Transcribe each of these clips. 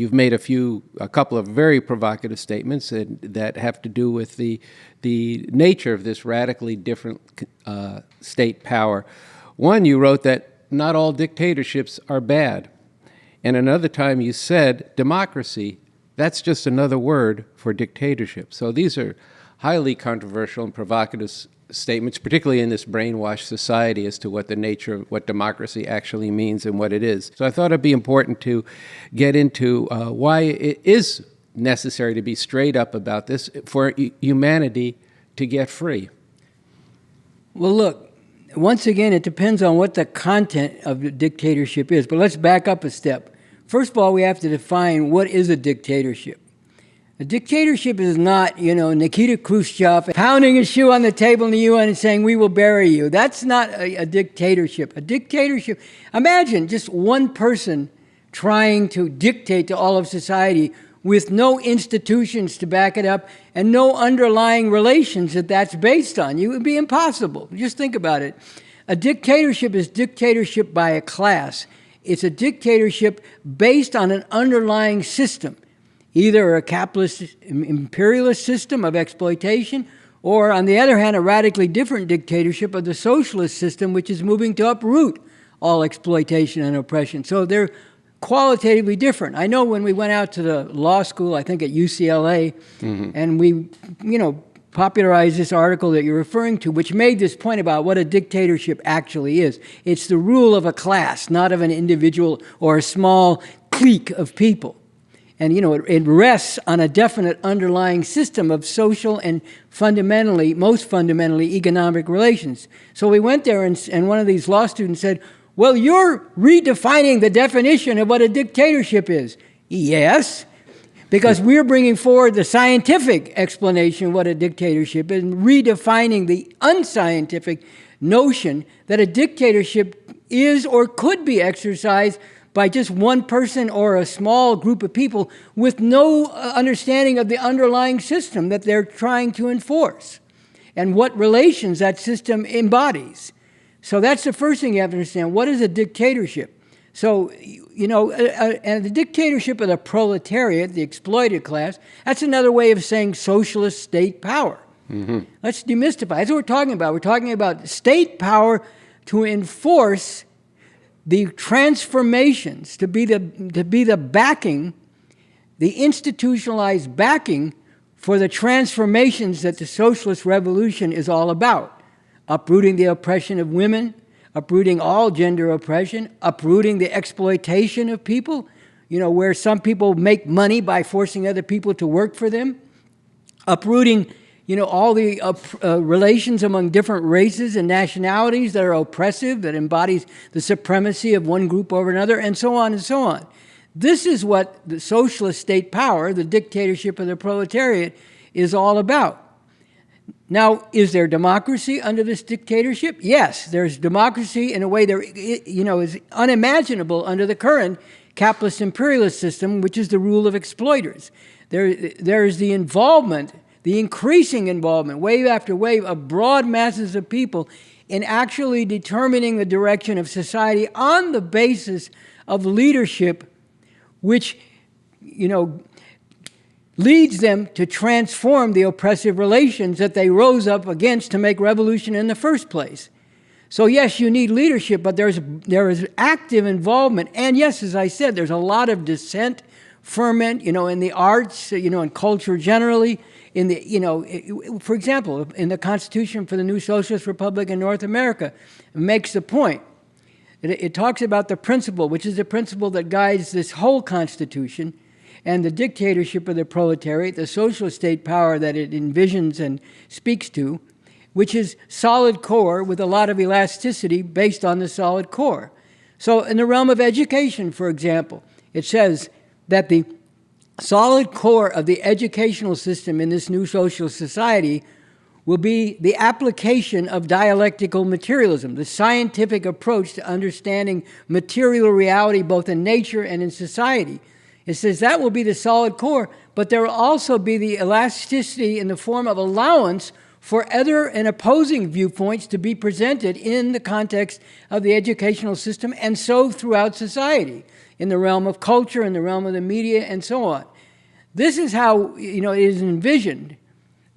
You've made a couple of very provocative statements that have to do with the nature of this radically different state power. One, you wrote that not all dictatorships are bad. And another time you said democracy, that's just another word for dictatorship. So these are highly controversial and provocative statements, particularly in this brainwashed society, as to what the nature of what democracy actually means and what it is. So I thought it'd be important to get into why it is necessary to be straight up about this for humanity to get free. Well, look, once again, it depends on what the content of the dictatorship is. But let's back up a step. First of all, we have to define what is a dictatorship. A dictatorship is not, Nikita Khrushchev pounding his shoe on the table in the UN and saying, "We will bury you." That's not a dictatorship. A dictatorship, imagine just one person trying to dictate to all of society with no institutions to back it up and no underlying relations that that's based on. It would be impossible. Just think about it. A dictatorship is dictatorship by a class. It's a dictatorship based on an underlying system, either a capitalist-imperialist system of exploitation, or, on the other hand, a radically different dictatorship of the socialist system, which is moving to uproot all exploitation and oppression. So they're qualitatively different. I know when we went out to the law school, I think at UCLA, and we, popularized this article that you're referring to, which made this point about what a dictatorship actually is. It's the rule of a class, not of an individual or a small clique of people. And, it rests on a definite underlying system of social and most fundamentally, economic relations. So we went there and one of these law students said, "Well, you're redefining the definition of what a dictatorship is." Yes, because we're bringing forward the scientific explanation of what a dictatorship is and redefining the unscientific notion that a dictatorship is or could be exercised by just one person or a small group of people with no understanding of the underlying system that they're trying to enforce and what relations that system embodies. So that's the first thing you have to understand. What is a dictatorship? So, and the dictatorship of the proletariat, the exploited class, that's another way of saying socialist state power. Let's demystify. That's what we're talking about. We're talking about state power to enforce the transformations, to be the backing, the institutionalized backing for the transformations that the socialist revolution is all about. Uprooting the oppression of women, uprooting all gender oppression, uprooting the exploitation of people, where some people make money by forcing other people to work for them, uprooting, all the relations among different races and nationalities that are oppressive, that embodies the supremacy of one group over another, and so on and so on. This is what the socialist state power, the dictatorship of the proletariat, is all about. Now, is there democracy under this dictatorship? Yes, there's democracy in a way that, is unimaginable under the current capitalist-imperialist system, which is the rule of exploiters. There's the involvement, the increasing involvement, wave after wave, of broad masses of people in actually determining the direction of society on the basis of leadership, which, leads them to transform the oppressive relations that they rose up against to make revolution in the first place. So yes, you need leadership, but there is active involvement. And yes, as I said, there's a lot of dissent, ferment, in the arts, in culture generally, in the, for example, in the Constitution for the New Socialist Republic in North America, it makes the point. It talks about the principle, which is the principle that guides this whole Constitution, and the dictatorship of the proletariat, the socialist state power that it envisions and speaks to, which is solid core with a lot of elasticity based on the solid core. So in the realm of education, for example, it says that the solid core of the educational system in this new social society will be the application of dialectical materialism, the scientific approach to understanding material reality both in nature and in society. It says that will be the solid core, but there will also be the elasticity in the form of allowance for other and opposing viewpoints to be presented in the context of the educational system, and so throughout society, in the realm of culture, in the realm of the media, and so on. This is how, it is envisioned.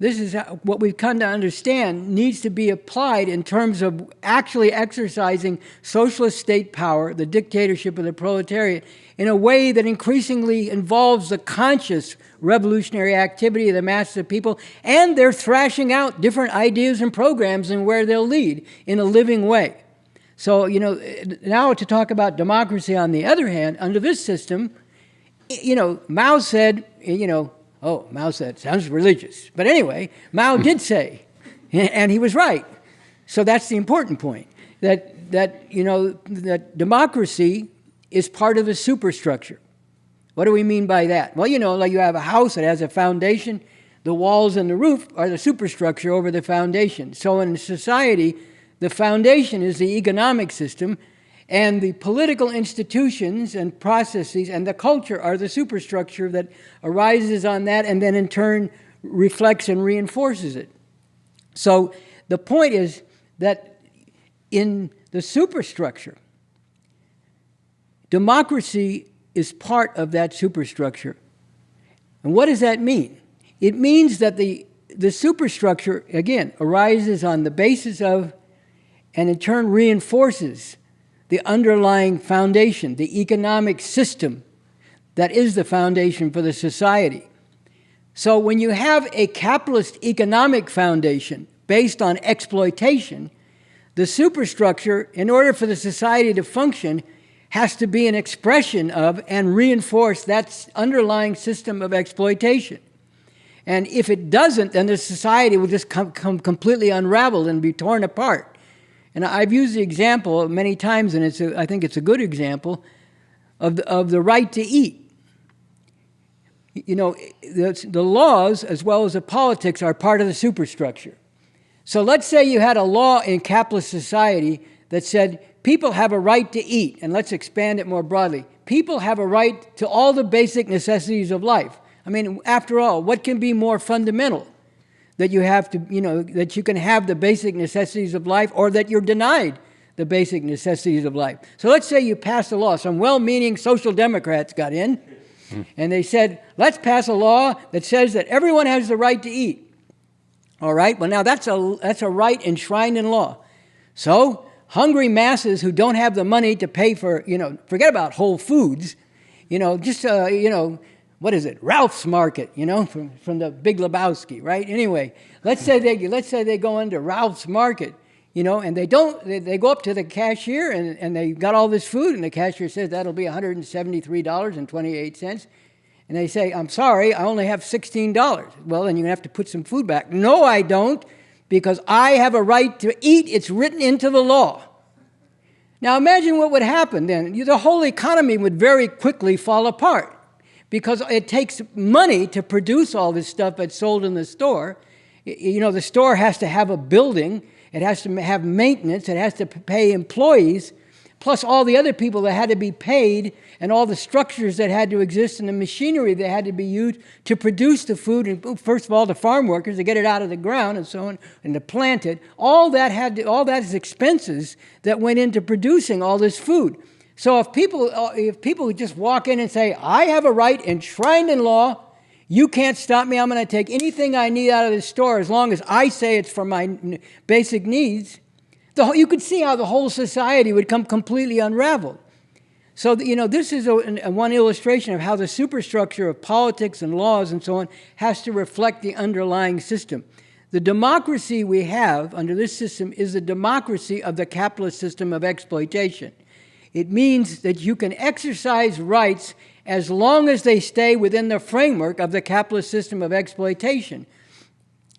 This is how, what we've come to understand needs to be applied in terms of actually exercising socialist state power, the dictatorship of the proletariat, in a way that increasingly involves the conscious revolutionary activity of the masses of people, and they're thrashing out different ideas and programs and where they'll lead in a living way. So, now to talk about democracy on the other hand, under this system, Mao said, Mao said, sounds religious. But anyway, Mao did say, and he was right. So that's the important point, that democracy is part of the superstructure. What do we mean by that? Well, like you have a house that has a foundation, the walls and the roof are the superstructure over the foundation. So in society, the foundation is the economic system, and the political institutions and processes and the culture are the superstructure that arises on that and then in turn reflects and reinforces it. So the point is that in the superstructure, democracy is part of that superstructure. And what does that mean? It means that the superstructure, again, arises on the basis of and in turn reinforces the underlying foundation, the economic system that is the foundation for the society. So when you have a capitalist economic foundation based on exploitation, the superstructure, in order for the society to function, has to be an expression of and reinforce that underlying system of exploitation. And if it doesn't, then the society will just come completely unraveled and be torn apart. And I've used the example many times, and I think it's a good example, of the right to eat. The laws as well as the politics are part of the superstructure. So let's say you had a law in capitalist society that said people have a right to eat, and let's expand it more broadly. People have a right to all the basic necessities of life. I mean, after all, what can be more fundamental? That you have to, that you can have the basic necessities of life, or that you're denied the basic necessities of life. So let's say you pass a law. Some well-meaning social democrats got in, and they said, let's pass a law that says that everyone has the right to eat. All right, well now that's a right enshrined in law. So hungry masses who don't have the money to pay for, forget about Whole Foods, what is it? Ralph's Market, from the Big Lebowski, right? Anyway, let's say they go into Ralph's Market, and they go up to the cashier and they got all this food, and the cashier says that'll be $173.28. And they say, I'm sorry, I only have $16. Well, then you're going to have to put some food back. No, I don't, because I have a right to eat. It's written into the law. Now imagine what would happen then. The whole economy would very quickly fall apart, because it takes money to produce all this stuff that's sold in the store. The store has to have a building. It has to have maintenance. It has to pay employees, plus all the other people that had to be paid, and all the structures that had to exist, and the machinery that had to be used to produce the food. And first of all, the farm workers to get it out of the ground and so on, and to plant it. All that is expenses that went into producing all this food. So if people just walk in and say, I have a right enshrined in law, you can't stop me, I'm going to take anything I need out of this store as long as I say it's for my basic needs, you could see how the whole society would come completely unraveled. So, this is one illustration of how the superstructure of politics and laws and so on has to reflect the underlying system. The democracy we have under this system is the democracy of the capitalist system of exploitation. It means that you can exercise rights as long as they stay within the framework of the capitalist system of exploitation.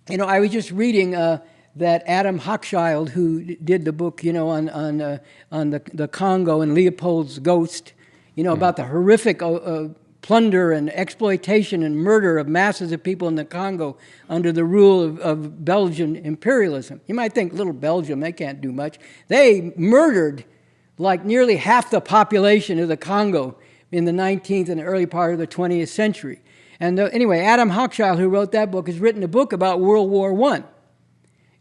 I was just reading that Adam Hochschild, who did the book, on the Congo and Leopold's Ghost, about the horrific plunder and exploitation and murder of masses of people in the Congo under the rule of Belgian imperialism. You might think, little Belgium, they can't do much. They murdered like nearly half the population of the Congo in the 19th and the early part of the 20th century. And anyway, Adam Hochschild, who wrote that book, has written a book about World War I.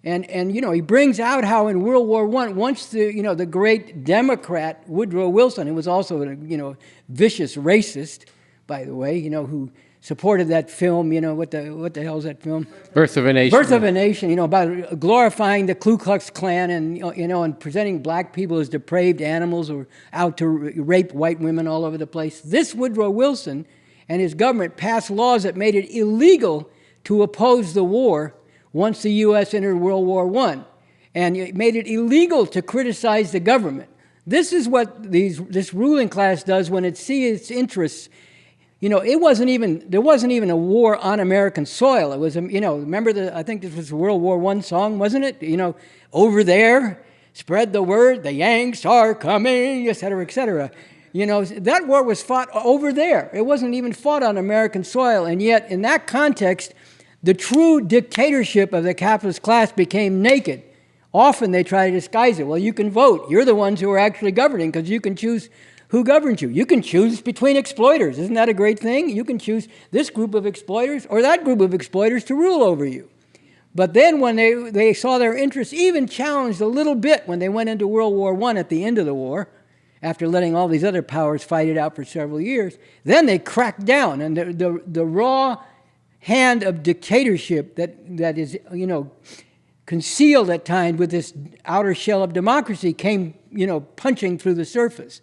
And he brings out how in World War I, once the great Democrat Woodrow Wilson, who was also a vicious racist, by the way, who supported that film, what the hell is that film? Birth of a Nation. Birth of a Nation, about glorifying the Ku Klux Klan and presenting black people as depraved animals or out to rape white women all over the place. This Woodrow Wilson and his government passed laws that made it illegal to oppose the war once the U.S. entered World War I, and it made it illegal to criticize the government. This is what this ruling class does when it sees its interests. There wasn't even a war on American soil. It was, remember I think this was a World War I song, wasn't it? Over there, spread the word, the Yanks are coming, et cetera, et cetera. That war was fought over there. It wasn't even fought on American soil, and yet in that context, the true dictatorship of the capitalist class became naked. Often they try to disguise it. Well, you can vote. You're the ones who are actually governing because you can choose who governs you. You can choose between exploiters. Isn't that a great thing? You can choose this group of exploiters or that group of exploiters to rule over you. But then when they saw their interests even challenged a little bit when they went into World War I at the end of the war, after letting all these other powers fight it out for several years, then they cracked down. And the raw hand of dictatorship that is, concealed at times with this outer shell of democracy came, punching through the surface.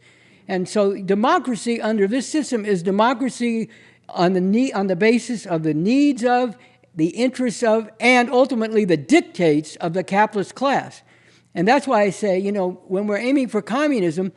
And so democracy under this system is democracy on the basis of the needs of, the interests of, and ultimately the dictates of the capitalist class. And that's why I say, when we're aiming for communism,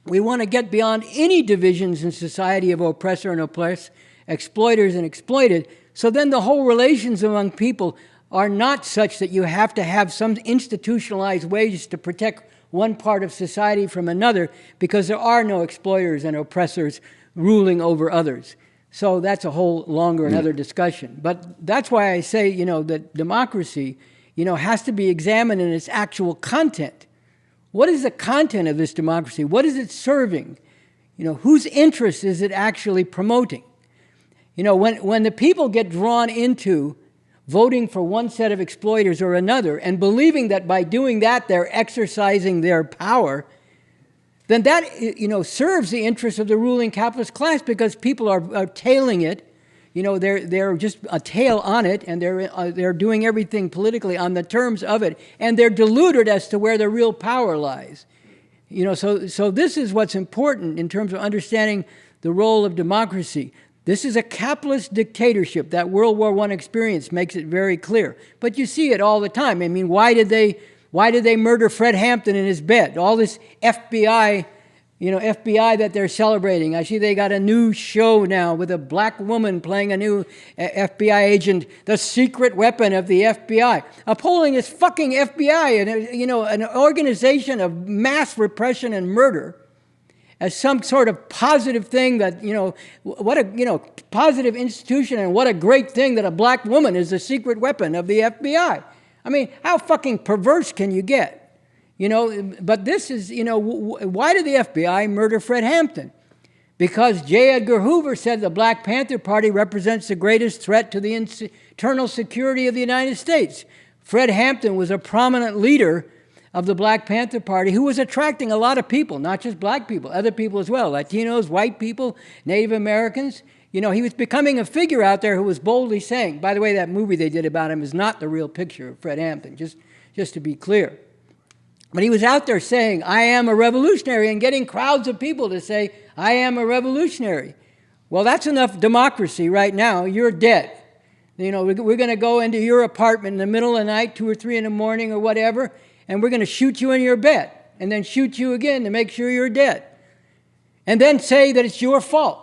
we want to get beyond any divisions in society of oppressor and oppressed, exploiters and exploited. So then the whole relations among people are not such that you have to have some institutionalized ways to protect one part of society from another, because there are no exploiters and oppressors ruling over others. So that's a whole longer another discussion. But that's why I say, that democracy, has to be examined in its actual content. What is the content of this democracy? What is it serving? Whose interest is it actually promoting? When the people get drawn into voting for one set of exploiters or another and believing that by doing that they're exercising their power, then that serves the interests of the ruling capitalist class, because people are tailing it. They're just a tail on it, and they're doing everything politically on the terms of it, and they're deluded as to where their real power lies. So this is what's important in terms of understanding the role of democracy. This is a capitalist dictatorship. That World War I experience makes it very clear. But you see it all the time. I mean, why did they murder Fred Hampton in his bed? All this FBI that they're celebrating. I see they got a new show now with a black woman playing a new FBI agent, the secret weapon of the FBI. Upholding this fucking FBI and, an organization of mass repression and murder as some sort of positive thing that, what a, positive institution, and what a great thing that a black woman is the secret weapon of the FBI. I mean, how fucking perverse can you get? But this is, why did the FBI murder Fred Hampton? Because J. Edgar Hoover said the Black Panther Party represents the greatest threat to the internal security of the United States. Fred Hampton was a prominent leader of the Black Panther Party who was attracting a lot of people, not just black people, other people as well, Latinos, white people, Native Americans. He was becoming a figure out there who was boldly saying, by the way, that movie they did about him is not the real picture of Fred Hampton, just to be clear. But he was out there saying, I am a revolutionary, and getting crowds of people to say, I am a revolutionary. Well, that's enough democracy right now. You're dead. We're going to go into your apartment in the middle of the night, 2 or 3 in the morning or whatever, and we're going to shoot you in your bed, and then shoot you again to make sure you're dead. And then say that it's your fault.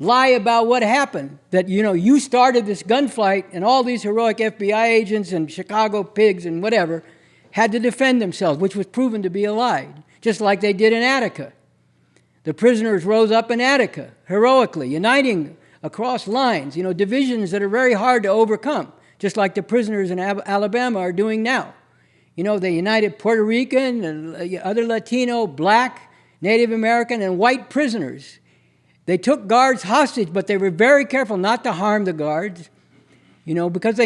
Lie about what happened, that, you started this gunfight, and all these heroic FBI agents and Chicago pigs and whatever had to defend themselves, which was proven to be a lie, just like they did in Attica. The prisoners rose up in Attica heroically, uniting across lines, divisions that are very hard to overcome, just like the prisoners in Alabama are doing now. They united Puerto Rican and other Latino, black, Native American, and white prisoners. They took guards hostage, but they were very careful not to harm the guards. because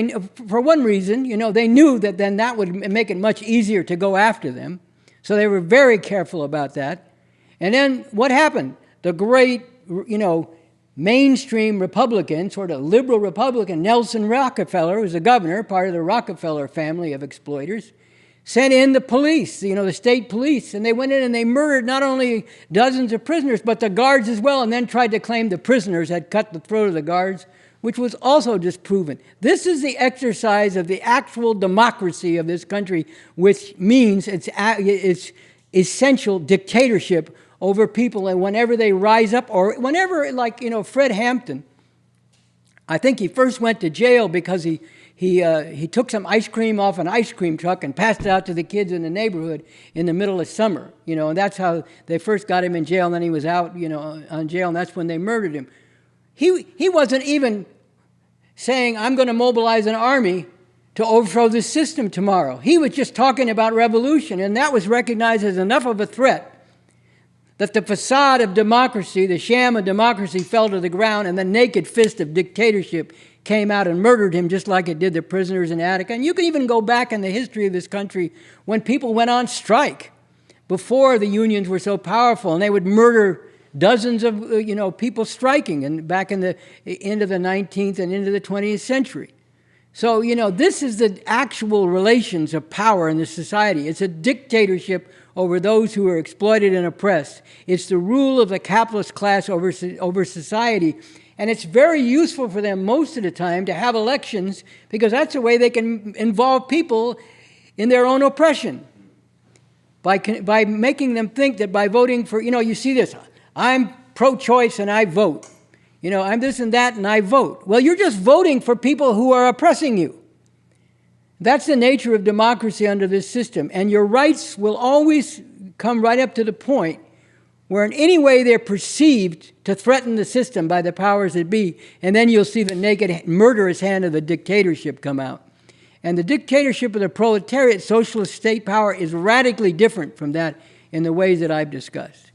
for one reason, they knew that then that would make it much easier to go after them. So they were very careful about that. And then what happened? The great, mainstream Republican, sort of liberal Republican, Nelson Rockefeller, who was the governor, part of the Rockefeller family of exploiters, sent in the police, the state police, and they went in and they murdered not only dozens of prisoners, but the guards as well, and then tried to claim the prisoners had cut the throat of the guards, which was also disproven. This is the exercise of the actual democracy of this country, which means it's essential dictatorship over people, and whenever they rise up, or whenever, like, Fred Hampton, I think he first went to jail because he took some ice cream off an ice cream truck and passed it out to the kids in the neighborhood in the middle of summer, and that's how they first got him in jail, and then he was out, on jail, and that's when they murdered him. He wasn't even saying, I'm going to mobilize an army to overthrow this system tomorrow. He was just talking about revolution, and that was recognized as enough of a threat that the facade of democracy, the sham of democracy, fell to the ground, and the naked fist of dictatorship came out and murdered him, just like it did the prisoners in Attica. And you can even go back in the history of this country when people went on strike before the unions were so powerful, and they would murder dozens of people striking, and back in the end of the 19th and into the 20th century. So, this is the actual relations of power in the society. It's a dictatorship over those who are exploited and oppressed. It's the rule of the capitalist class over society. And it's very useful for them most of the time to have elections, because that's the way they can involve people in their own oppression. By making them think that by voting for, you see this, I'm pro-choice and I vote. I'm this and that and I vote. Well, you're just voting for people who are oppressing you. That's the nature of democracy under this system. And your rights will always come right up to the point where in any way they're perceived to threaten the system by the powers that be, and then you'll see the naked, murderous hand of the dictatorship come out. And the dictatorship of the proletariat, socialist state power, is radically different from that in the ways that I've discussed.